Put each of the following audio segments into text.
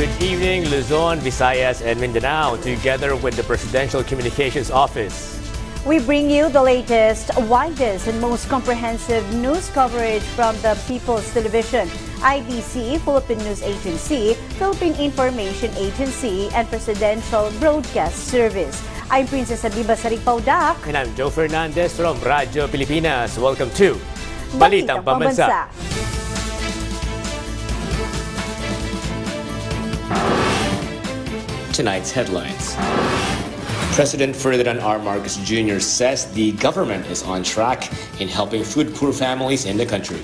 Good evening, Luzon, Visayas, and Mindanao, together with the Presidential Communications Office. We bring you the latest, widest, and most comprehensive news coverage from the People's Television, IBC, Philippine News Agency, Philippine Information Agency, and Presidential Broadcast Service. I'm Princess Abiba Saripaudak. And I'm Joe Fernandez from Radyo Pilipinas. Welcome to Balitang Pambansa. Tonight's headlines. President Ferdinand R. Marcos Jr. says the government is on track in helping food-poor families in the country.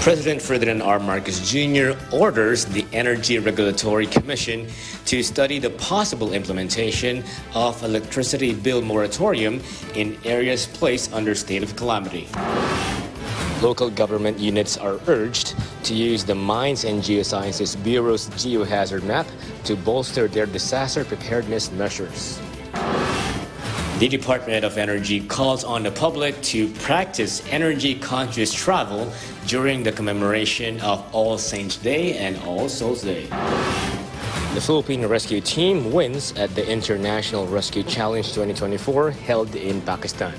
President Ferdinand R. Marcos Jr. orders the Energy Regulatory Commission to study the possible implementation of electricity bill moratorium in areas placed under state of calamity. Local government units are urged to use the Mines and Geosciences Bureau's geohazard map to bolster their disaster preparedness measures. The Department of Energy calls on the public to practice energy-conscious travel during the commemoration of All Saints' Day and All Souls' Day. The Philippine rescue team wins at the International Rescue Challenge 2024 held in Pakistan.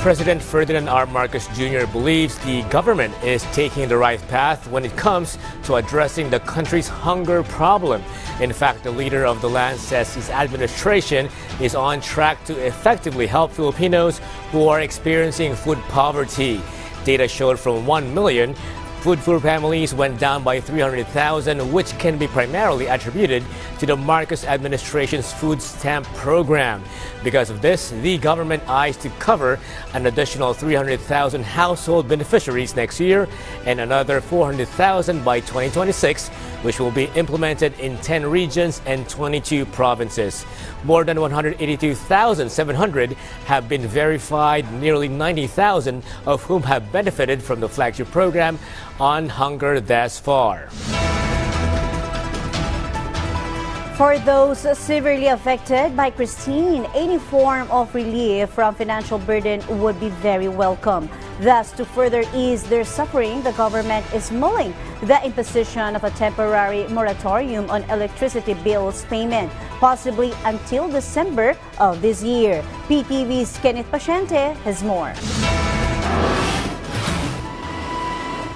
President Ferdinand R. Marcos Jr. believes the government is taking the right path when it comes to addressing the country's hunger problem. In fact, the leader of the land says his administration is on track to effectively help Filipinos who are experiencing food poverty. Data showed from 1 million food-poor families went down by 300,000, which can be primarily attributed to the Marcos administration's food stamp program. Because of this, the government eyes to cover an additional 300,000 household beneficiaries next year and another 400,000 by 2026, which will be implemented in 10 regions and 22 provinces. More than 182,700 have been verified, nearly 90,000 of whom have benefited from the flagship program on hunger thus far. For those severely affected by Christine, any form of relief from financial burden would be very welcome. Thus, to further ease their suffering, the government is mulling the imposition of a temporary moratorium on electricity bills payment, possibly until December of this year. PTV's Kenneth Paciente has more.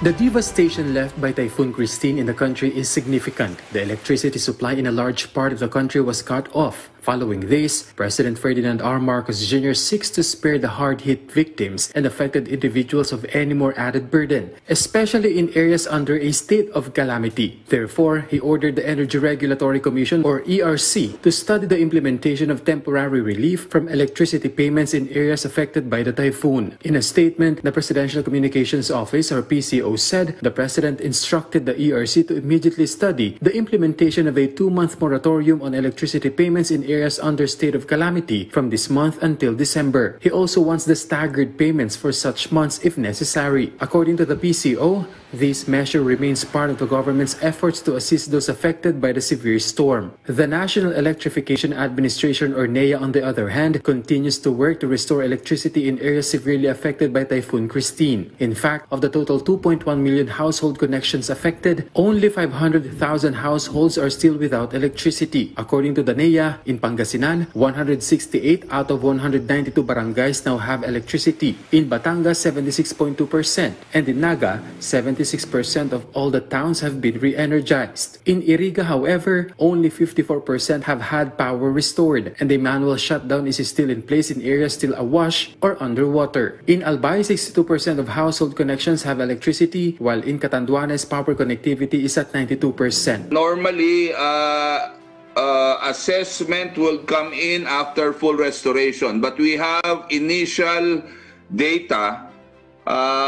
The devastation left by Typhoon Christine in the country is significant. The electricity supply in a large part of the country was cut off. Following this, President Ferdinand R. Marcos Jr. seeks to spare the hard-hit victims and affected individuals of any more added burden, especially in areas under a state of calamity. Therefore, he ordered the Energy Regulatory Commission, or ERC, to study the implementation of temporary relief from electricity payments in areas affected by the typhoon. In a statement, the Presidential Communications Office, or PCO, said the President instructed the ERC to immediately study the implementation of a 2-month moratorium on electricity payments in areas under state of calamity from this month until December. He also wants the staggered payments for such months if necessary. According to the PCO, this measure remains part of the government's efforts to assist those affected by the severe storm. The National Electrification Administration, or NEA, on the other hand, continues to work to restore electricity in areas severely affected by Typhoon Christine. In fact, of the total 2.1 million household connections affected, only 500,000 households are still without electricity. According to the NEA, in Pangasinan, 168 out of 192 barangays now have electricity. In Batangas, 76.2%, and in Naga, 76% of all the towns have been re-energized. In Iriga, however, only 54% have had power restored, and a manual shutdown is still in place in areas still awash or underwater. In Albay, 62% of household connections have electricity, while in Catanduanes, power connectivity is at 92%. Normally, assessment will come in after full restoration, but we have initial data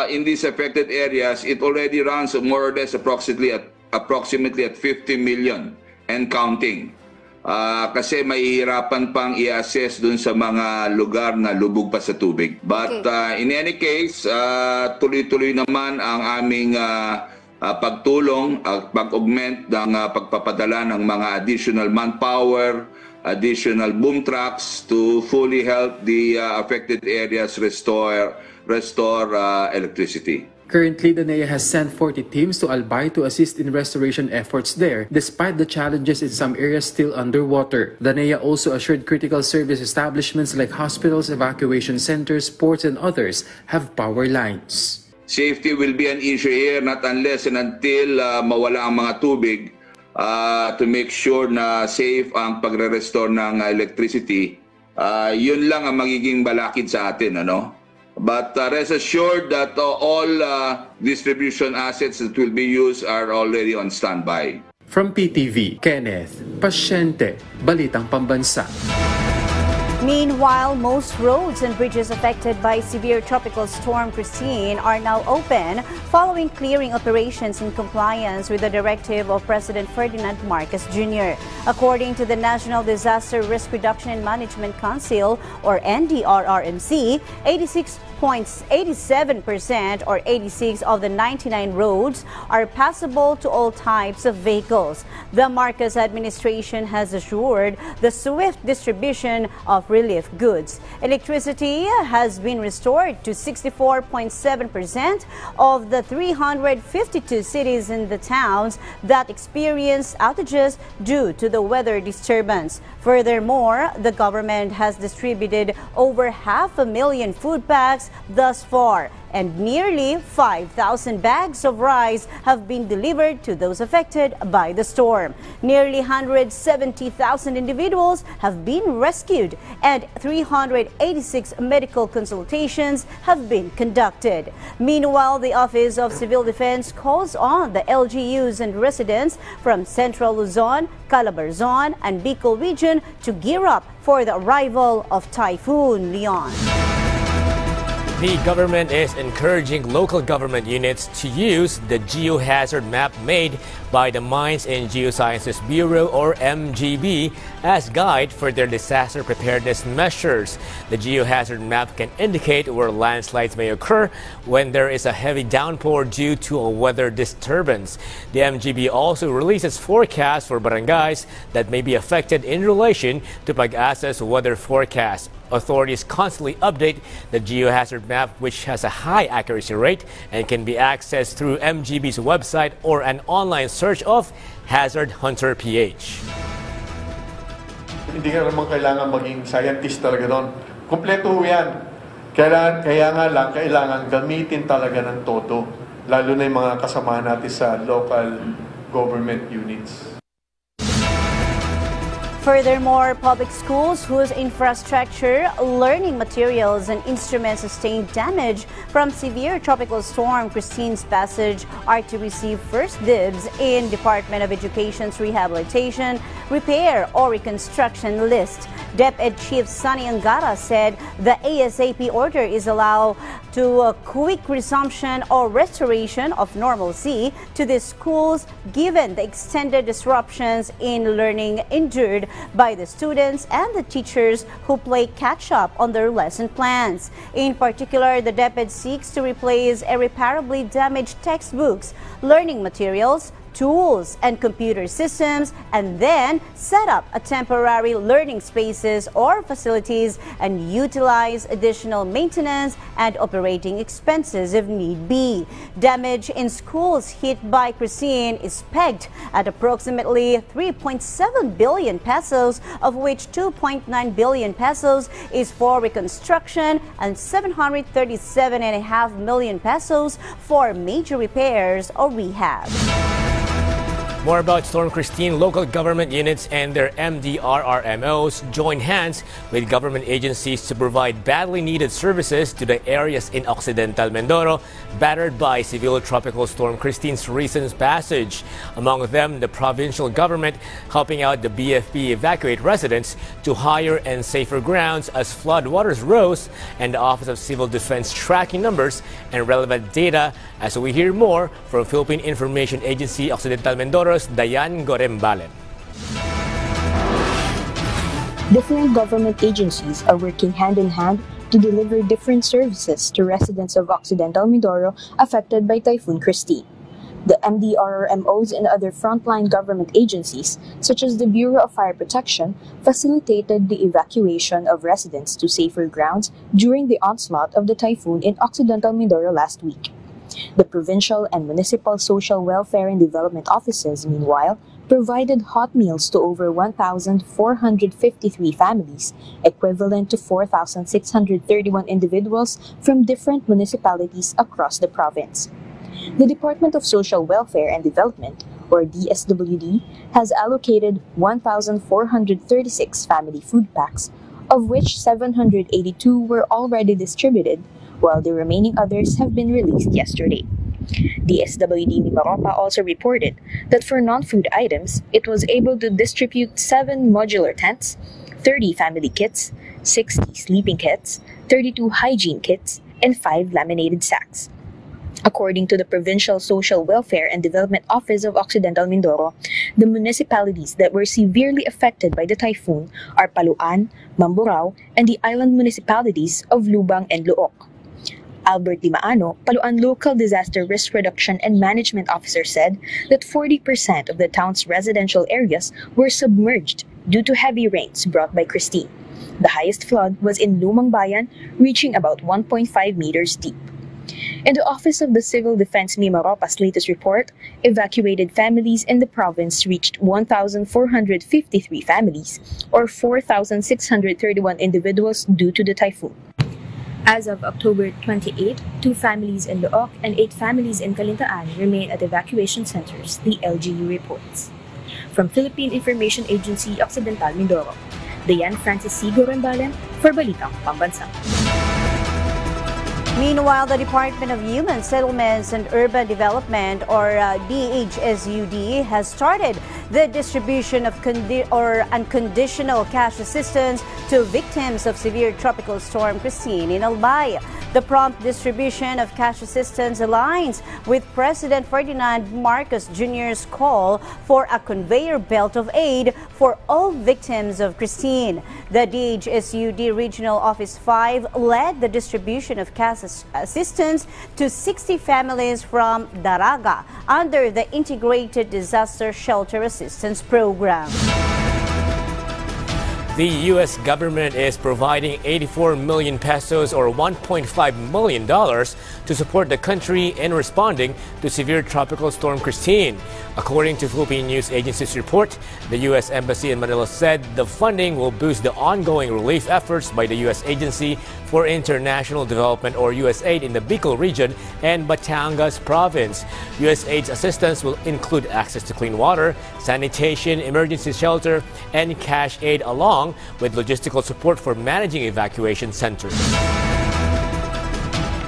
in these affected areas. It already runs more or less approximately at 50 million and counting. Kasi mahihirapan pang i-assess dun sa mga lugar na lubog pa sa tubig. But in any case, tuloy-tuloy naman ang aming pagtulong at pag-augment ng pagpapadala ng mga additional manpower, additional boom trucks to fully help the affected areas restore electricity. Currently, the NEA has sent 40 teams to Albay to assist in restoration efforts there, despite the challenges in some areas still underwater. The NEA also assured critical service establishments like hospitals, evacuation centers, ports, and others have power lines. Safety will be an issue here not unless and until mawala ang mga tubig to make sure na safe ang pagre-restore ng electricity. Yun lang ang magiging balakid sa atin, ano? But rest assured that all distribution assets that will be used are already on standby. From PTV, Kenneth, Pasyente, Balitang Pambansa. Meanwhile, most roads and bridges affected by severe tropical storm Christine are now open following clearing operations in compliance with the directive of President Ferdinand Marcos Jr. According to the National Disaster Risk Reduction and Management Council, or NDRRMC, 86.87% or 86 of the 99 roads are passable to all types of vehicles. The Marcos administration has assured the swift distribution of relief goods. Electricity has been restored to 64.7% of the 352 cities and the towns that experienced outages due to the weather disturbance. Furthermore, the government has distributed over 500,000 food packs thus far, and nearly 5,000 bags of rice have been delivered to those affected by the storm. Nearly 170,000 individuals have been rescued and 386 medical consultations have been conducted. Meanwhile, the Office of Civil Defense calls on the LGUs and residents from Central Luzon, Calabarzon, and Bicol region to gear up for the arrival of Typhoon Leon. The government is encouraging local government units to use the geohazard map made by the Mines and Geosciences Bureau, or MGB, as guide for their disaster preparedness measures. The geohazard map can indicate where landslides may occur when there is a heavy downpour due to a weather disturbance. The MGB also releases forecasts for barangays that may be affected in relation to Pag-asa's weather forecast. Authorities constantly update the geohazard map, which has a high accuracy rate and can be accessed through MGB's website or an online search of Hazard Hunter PH. Hindi ka naman kailangan maging scientist talaga doon. Kompleto yan. Kaya nga lang, kailangan gamitin talaga ng todo. Lalo na yung mga kasamahan natin sa local government units. Furthermore, public schools whose infrastructure, learning materials, and instruments sustained damage from severe tropical storm Christine's passage are to receive first dibs in Department of Education's rehabilitation, repair, or reconstruction list. DepEd Chief Sunny Angara said the ASAP order is allowed to a quick resumption or restoration of normalcy to the schools given the extended disruptions in learning endured by the students and the teachers who play catch-up on their lesson plans. In particular, the DepEd seeks to replace irreparably damaged textbooks, learning materials, tools, and computer systems, and then set up a temporary learning spaces or facilities and utilize additional maintenance and operating expenses if need be. Damage in schools hit by Christine is pegged at approximately 3.7 billion pesos, of which 2.9 billion pesos is for reconstruction and 737.5 million pesos for major repairs or rehab. More about Storm Christine. Local government units and their MDRRMOs join hands with government agencies to provide badly needed services to the areas in Occidental Mindoro battered by severe tropical storm Christine's recent passage. Among them, the provincial government helping out the BFP evacuate residents to higher and safer grounds as floodwaters rose, and the Office of Civil Defense tracking numbers and relevant data, as we hear more from Philippine Information Agency Occidental Mindoro Dayan Gorembalen. Different government agencies are working hand in hand to deliver different services to residents of Occidental Mindoro affected by Typhoon Christine. The MDRRMOs and other frontline government agencies, such as the Bureau of Fire Protection, facilitated the evacuation of residents to safer grounds during the onslaught of the typhoon in Occidental Mindoro last week. The provincial and municipal social welfare and development offices, meanwhile, provided hot meals to over 1,453 families, equivalent to 4,631 individuals from different municipalities across the province. The Department of Social Welfare and Development, or DSWD, has allocated 1,436 family food packs, of which 782 were already distributed, while the remaining others have been released yesterday. DSWD Mimaropa also reported that for non-food items, it was able to distribute 7 modular tents, 30 family kits, 60 sleeping kits, 32 hygiene kits, and 5 laminated sacks. According to the Provincial Social Welfare and Development Office of Occidental Mindoro, the municipalities that were severely affected by the typhoon are Paluan, Mamburao, and the island municipalities of Lubang and Luok. Albert Dimaano, Paluan Local Disaster Risk Reduction and Management Officer, said that 40% of the town's residential areas were submerged due to heavy rains brought by Christine. The highest flood was in Ulat Bayan, reaching about 1.5 meters deep. In the Office of the Civil Defense Mimaropa's latest report, evacuated families in the province reached 1,453 families, or 4,631 individuals due to the typhoon. As of October 28, 2 families in Luok and 8 families in Calintaan remain at evacuation centers, the LGU reports. From Philippine Information Agency Occidental Mindoro, Diane Francis C. Gorandalen for Balitang, Pambansa. Meanwhile, the Department of Human Settlements and Urban Development, or DHSUD, has started the distribution of unconditional cash assistance to victims of severe tropical storm Christine in Albay. The prompt distribution of cash assistance aligns with President Ferdinand Marcos Jr.'s call for a conveyor belt of aid for all victims of Christine. The DHSUD Regional Office 5 led the distribution of cash assistance to 60 families from Daraga under the Integrated Disaster Shelter Assistance Program. The U.S. government is providing 84 million pesos or $1.5 million to support the country in responding to severe tropical storm Christine. According to Philippine News Agency's report, the U.S. Embassy in Manila said the funding will boost the ongoing relief efforts by the U.S. Agency for International Development, or USAID, in the Bicol region and Batangas province. USAID's assistance will include access to clean water, sanitation, emergency shelter, and cash aid, along with logistical support for managing evacuation centers.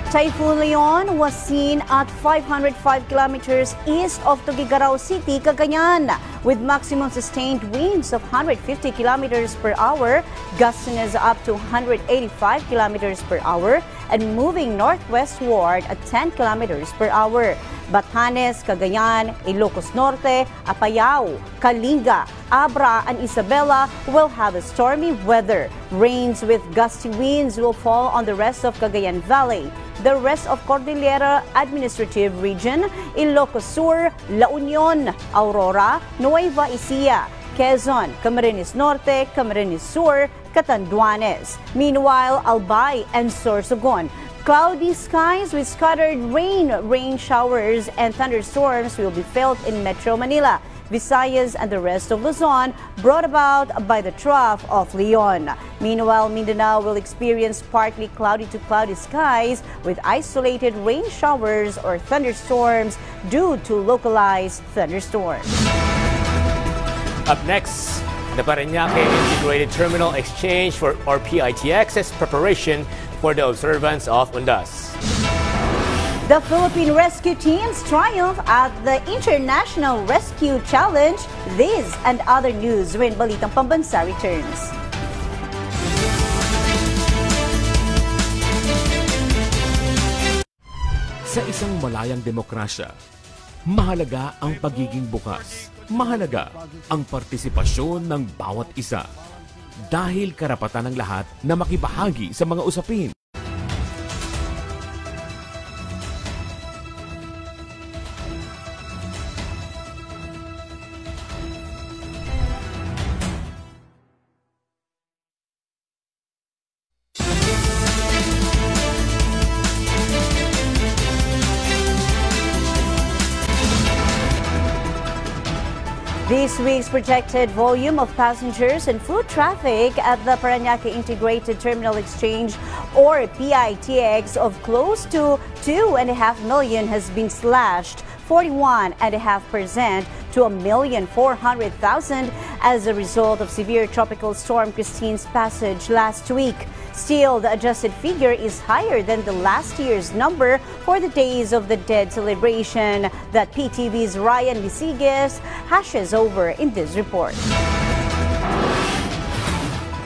Typhoon Leon was seen at 505 kilometers east of Tuguegarao City, Cagayan, with maximum sustained winds of 150 kilometers per hour, gustiness up to 185 kilometers per hour, and moving northwestward at 10 kilometers per hour. Batanes, Cagayan, Ilocos Norte, Apayao, Kalinga, Abra, and Isabela will have a stormy weather. Rains with gusty winds will fall on the rest of Cagayan Valley, the rest of Cordillera Administrative Region, Ilocos Sur, La Union, Aurora, Nueva Ecija, Quezon, Camarines Norte, Camarines Sur, Catanduanes. Meanwhile, Albay and Sorsogon, cloudy skies with scattered rain showers and thunderstorms will be felt in Metro Manila, Visayas, and the rest of Luzon, brought about by the trough of Leon. Meanwhile, Mindanao will experience partly cloudy to cloudy skies with isolated rain showers or thunderstorms due to localized thunderstorms. Up next, the Parañaque Integrated Terminal Exchange for PITX's preparation for the observance of Undas. The Philippine rescue teams triumph at the International Rescue Challenge. This and other news when Balitang Pambansa returns. Sa isang malayang demokrasya, mahalaga ang pagiging bukas. Mahalaga ang partisipasyon ng bawat isa. Dahil karapatan ng lahat na makibahagi sa mga usapin. This week's projected volume of passengers and food traffic at the Parañaque Integrated Terminal Exchange, or PITX, of close to 2.5 million has been slashed 41.5% to 1,400,000 as a result of severe tropical storm Christine's passage last week. Still, the adjusted figure is higher than the last year's number for the Days of the Dead celebration that PTV's Ryan Lisiges hashes over in this report.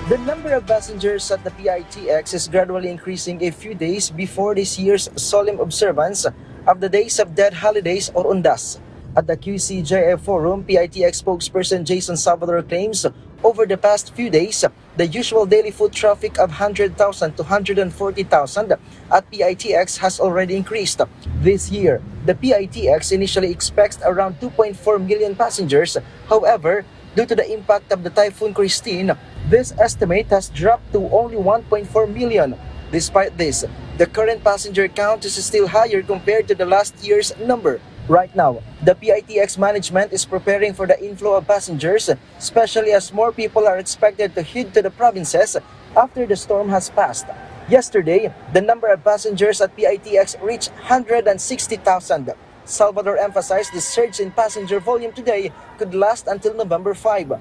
The number of passengers at the PITX is gradually increasing a few days before this year's solemn observance of the Days of Dead holidays or Undas. At the QCJF Forum, PITX spokesperson Jason Salvador claims over the past few days, the usual daily foot traffic of 100,000 to 140,000 at PITX has already increased. This year, the PITX initially expects around 2.4 million passengers. However, due to the impact of the Typhoon Christine, this estimate has dropped to only 1.4 million. Despite this, the current passenger count is still higher compared to the last year's number. Right now, the PITX management is preparing for the inflow of passengers, especially as more people are expected to head to the provinces after the storm has passed. Yesterday, the number of passengers at PITX reached 160,000. Salvador emphasized the surge in passenger volume today could last until November 5.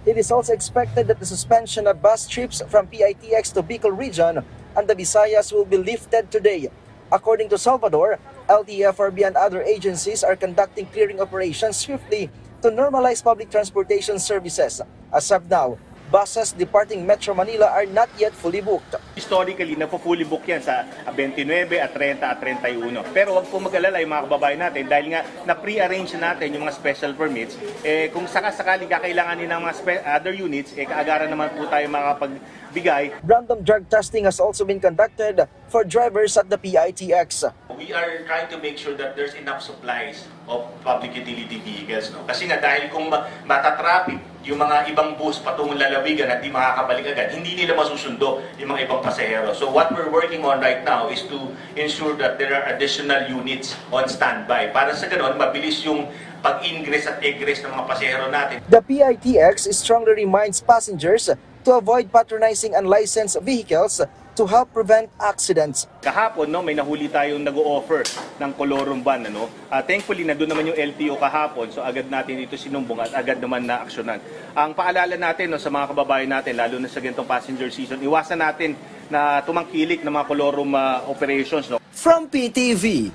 It is also expected that the suspension of bus trips from PITX to Bicol region and the Visayas will be lifted today. According to Salvador, LTFRB and other agencies are conducting clearing operations swiftly to normalize public transportation services. As of now, buses departing Metro Manila are not yet fully booked. Historically, fully book yan sa 29 at 30 at 31. Pero wag po mag-alala yung mga kababayan natin dahil nga na-pre-arrange natin yung mga special permits. Kung sakasakaling kakailanganin ng mga other units, kaagaran naman po tayo makapagbigay. Random drug testing has also been conducted for drivers at the PITX. We are trying to make sure that there's enough supplies of public utility vehicles. No? Kasi nga dahil kung matatraffic yung mga ibang bus patungong lalawigan at di makakabalik agad, hindi nila masusundo yung mga ibang pasahero. So what we're working on right now is to ensure that there are additional units on standby. Para sa ganon, mabilis yung pag-ingress at egress ng mga pasahero natin. The PITX strongly reminds passengers to avoid patronizing unlicensed vehicles to help prevent accidents. Kahapon, may nahuli tayong nag-o-offer ng kolorum ban. Thankfully, nandun naman yung LTO kahapon, so agad natin ito sinumbong at agad naman na-aksyonan. Ang paalala natin sa mga kababayan natin, lalo na sa ganitong passenger season, iwasan natin na tumangkilik ng mga kolorum operations. From PTV,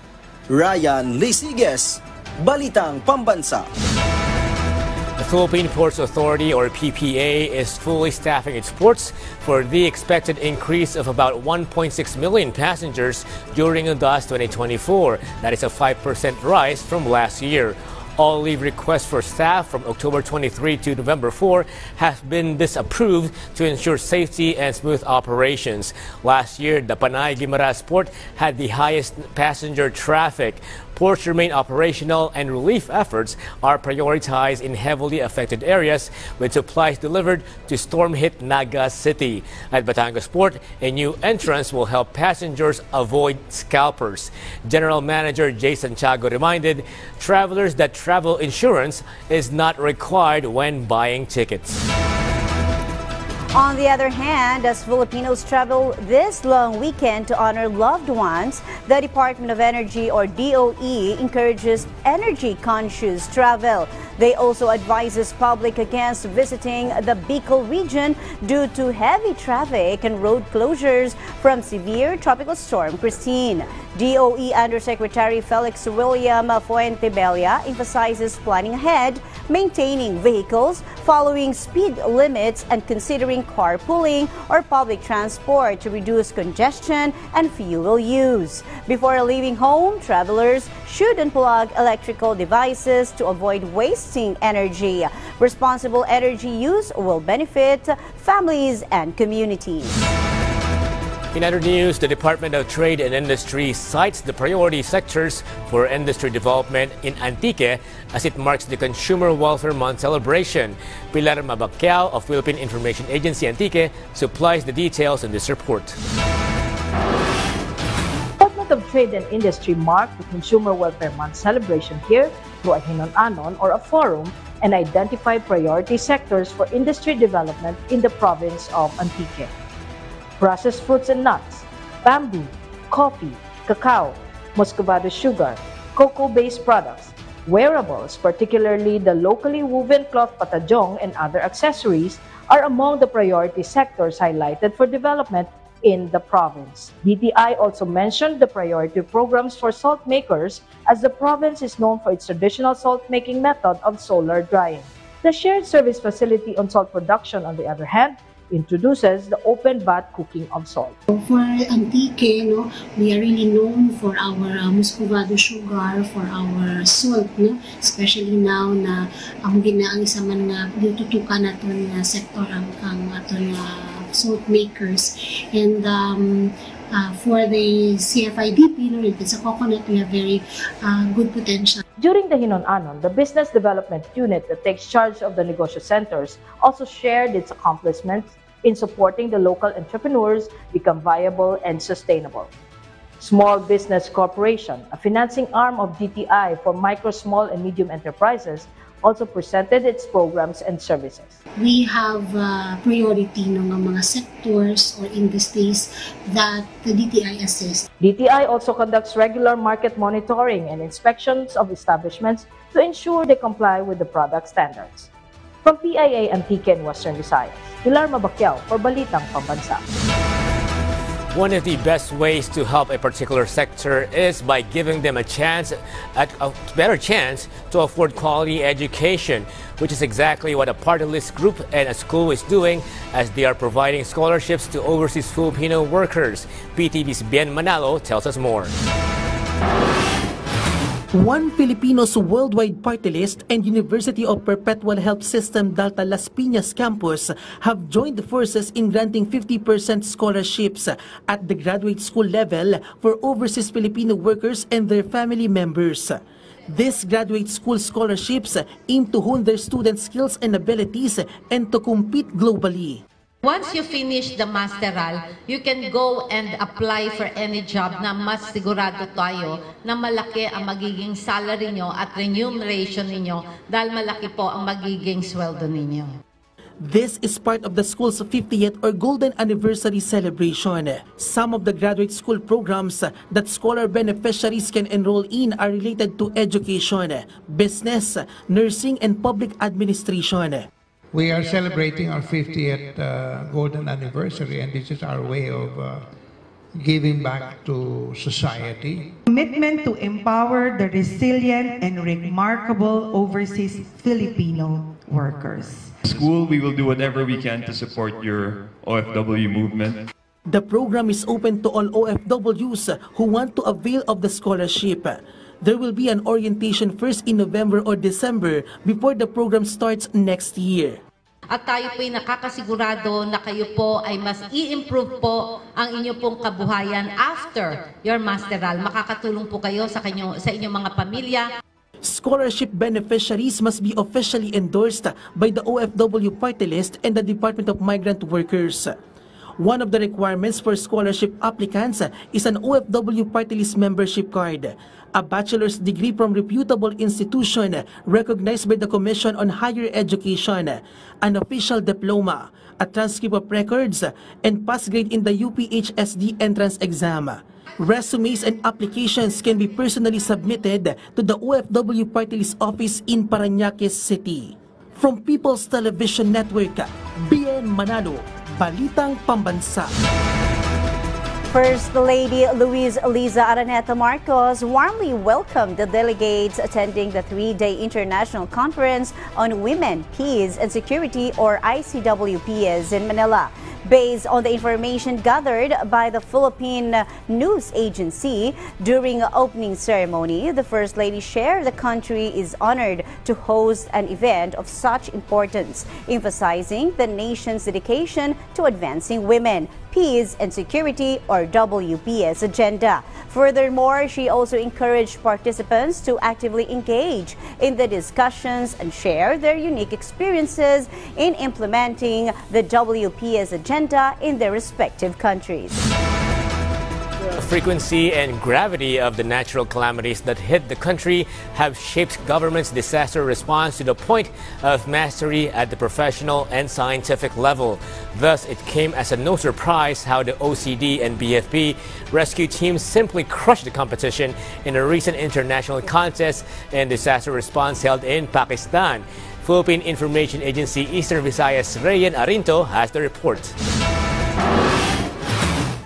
Ryan Lisiges, Balitang, Pambansa. The Philippine Ports Authority, or PPA, is fully staffing its ports for the expected increase of about 1.6 million passengers during Undas 2024. That is a 5% rise from last year. All leave requests for staff from October 23 to November 4 have been disapproved to ensure safety and smooth operations. Last year, the Panay-Guimaras port had the highest passenger traffic. Ports remain operational and relief efforts are prioritized in heavily affected areas with supplies delivered to storm-hit Naga City. At Batangas Port, a new entrance will help passengers avoid scalpers. General Manager Jason Chago reminded travelers that travel insurance is not required when buying tickets. On the other hand, as Filipinos travel this long weekend to honor loved ones, the Department of Energy, or DOE, encourages energy-conscious travel. They also advises public against visiting the Bicol region due to heavy traffic and road closures from severe tropical storm Christine. DOE Undersecretary Felix William Fuentebella emphasizes planning ahead, maintaining vehicles, following speed limits, and considering carpooling or public transport to reduce congestion and fuel use. Before leaving home, travelers should unplug electrical devices to avoid wasting energy. Responsible energy use will benefit families and communities. In other news, the Department of Trade and Industry cites the priority sectors for industry development in Antique as it marks the Consumer Welfare Month celebration. Pilar Mabacquiao of Philippine Information Agency Antique supplies the details in this report. Department of Trade and Industry marked the Consumer Welfare Month celebration here through a hinon-anon or a forum and identify priority sectors for industry development in the province of Antique. Processed fruits and nuts, bamboo, coffee, cacao, muscovado sugar, cocoa-based products, wearables, particularly the locally woven cloth patajong and other accessories, are among the priority sectors highlighted for development in the province. DTI also mentioned the priority programs for salt makers, as the province is known for its traditional salt-making method of solar drying. The shared service facility on salt production, on the other hand, introduces the open vat cooking of salt. For Antique, we are really known for our muscovado sugar, for our salt, especially now na ang isa man nga ditutukan naton sector ang aton salt makers. And for the CFIDP, it's a coconut, we have very good potential. During the Hinon-Anon, the Business Development Unit that takes charge of the negosyo centers also shared its accomplishments in supporting the local entrepreneurs become viable and sustainable. Small Business Corporation, a financing arm of DTI for micro, small, and medium enterprises, also presented its programs and services. We have priority ng mga sectors or industries that the DTI assists. DTI also conducts regular market monitoring and inspections of establishments to ensure they comply with the product standards. From PIA Antique and Western Visayas, Pilar Mabakyao for Balitang, Pambansa. One of the best ways to help a particular sector is by giving them a better chance to afford quality education, which is exactly what a party list group and a school is doing, as they are providing scholarships to overseas Filipino workers. PTV's Bien Manalo tells us more. One Filipino's worldwide party list and University of Perpetual Help System Delta Las Piñas campus have joined forces in granting 50% scholarships at the graduate school level for overseas Filipino workers and their family members. These graduate school scholarships aim to hone their student skills and abilities and to compete globally. Once you finish the masteral, you can go and apply for any job na mas sigurado tayo na malaki ang magiging salary nyo at remuneration ninyo dahil malaki po ang magiging sweldo ninyo. This is part of the school's 50th or golden anniversary celebration. Some of the graduate school programs that scholar beneficiaries can enroll in are related to education, business, nursing, and public administration. We are celebrating our 50th golden anniversary, and this is our way of giving back to society. Commitment to empower the resilient and remarkable overseas Filipino workers. School, we will do whatever we can to support your OFW movement. The program is open to all OFWs who want to avail of the scholarship. There will be an orientation first in November or December before the program starts next year. At tayo po'y nakakasigurado na kayo po ay mas i-improve po ang inyo pong kabuhayan after your masteral. Makakatulong po kayo sa inyong mga pamilya. Scholarship beneficiaries must be officially endorsed by the OFW party list and the Department of Migrant Workers. One of the requirements for scholarship applicants is an OFW party list membership card, a bachelor's degree from reputable institution recognized by the Commission on Higher Education, an official diploma, a transcript of records, and pass grade in the UPHSD entrance exam. Resumes and applications can be personally submitted to the OFW party list office in Parañaque City. From People's Television Network, Bien Manalo, Balitang Pambansa. First Lady Luis Eliza Araneta Marcos warmly welcomed the delegates attending the three-day International Conference on Women, Peace and Security, or ICWPS, in Manila. Based on the information gathered by the Philippine News Agency during the opening ceremony, the First Lady shared the country is honored to host an event of such importance, emphasizing the nation's dedication to advancing women, peace and security, or WPS agenda. Furthermore, she also encouraged participants to actively engage in the discussions and share their unique experiences in implementing the WPS agenda in their respective countries. frequency and gravity of the natural calamities that hit the country have shaped government's disaster response to the point of mastery at the professional and scientific level. Thus, it came as no surprise how the OCD and BFP rescue teams simply crushed the competition in a recent international contest in disaster response held in Pakistan. Philippine Information Agency Eastern Visayas' Rayan Arinto has the report.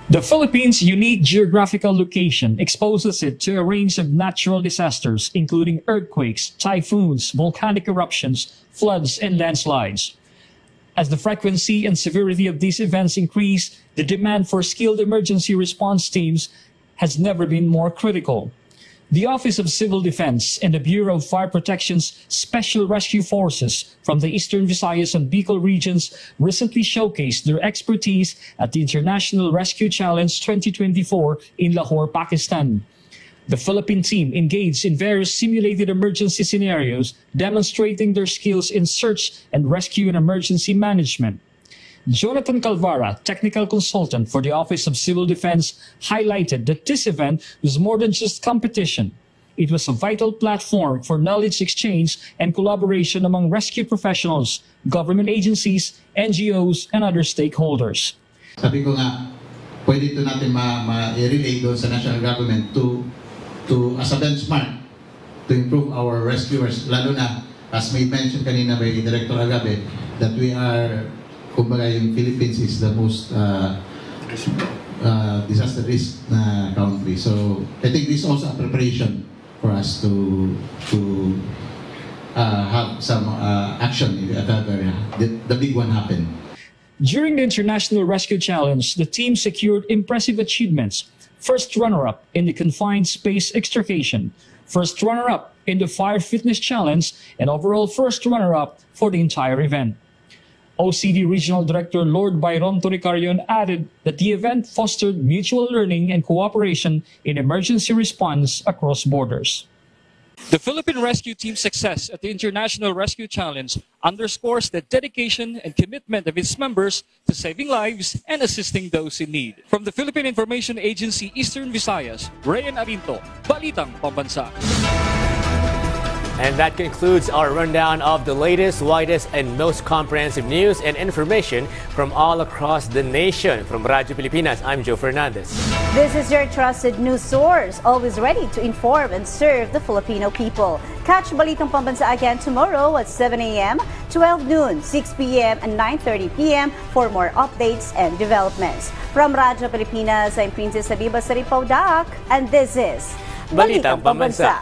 The Philippines' unique geographical location exposes it to a range of natural disasters, including earthquakes, typhoons, volcanic eruptions, floods, and landslides. As the frequency and severity of these events increase, the demand for skilled emergency response teams has never been more critical. The Office of Civil Defense and the Bureau of Fire Protection's Special Rescue Forces from the Eastern Visayas and Bicol regions recently showcased their expertise at the International Rescue Challenge 2024 in Lahore, Pakistan. The Philippine team engaged in various simulated emergency scenarios, demonstrating their skills in search and rescue and emergency management. Jonathan Calvara, technical consultant for the Office of Civil Defense, highlighted that this event was more than just competition. It was a vital platform for knowledge exchange and collaboration among rescue professionals, government agencies, NGOs, and other stakeholders. Sabi ko nga, pwede ito natin ma-relay doon sa national government to as a benchmark to improve our rescuers, lalo na, as may mentioned kanina by Director Agabe, that we are, kumbaga yung Philippines is the most disaster risk na country. So I think this is also a preparation for us to have some action if the big one happen. During the International Rescue Challenge, the team secured impressive achievements. First runner-up in the confined space extrication, first runner-up in the Fire Fitness Challenge, and overall first runner-up for the entire event. OCD Regional Director Lord Byron Toricarion added that the event fostered mutual learning and cooperation in emergency response across borders. The Philippine Rescue Team's success at the International Rescue Challenge underscores the dedication and commitment of its members to saving lives and assisting those in need. From the Philippine Information Agency Eastern Visayas, Rayan Arinto, Balitang, Pambansa. And that concludes our rundown of the latest, widest, and most comprehensive news and information from all across the nation. From Radyo Pilipinas, I'm Joe Fernandez. This is your trusted news source, always ready to inform and serve the Filipino people. Catch Balitang Pambansa again tomorrow at 7 a.m., 12 noon, 6 p.m., and 9:30 p.m. for more updates and developments. From Radyo Pilipinas, I'm Princess Habiba Saripaudak, and this is Balitang Pambansa.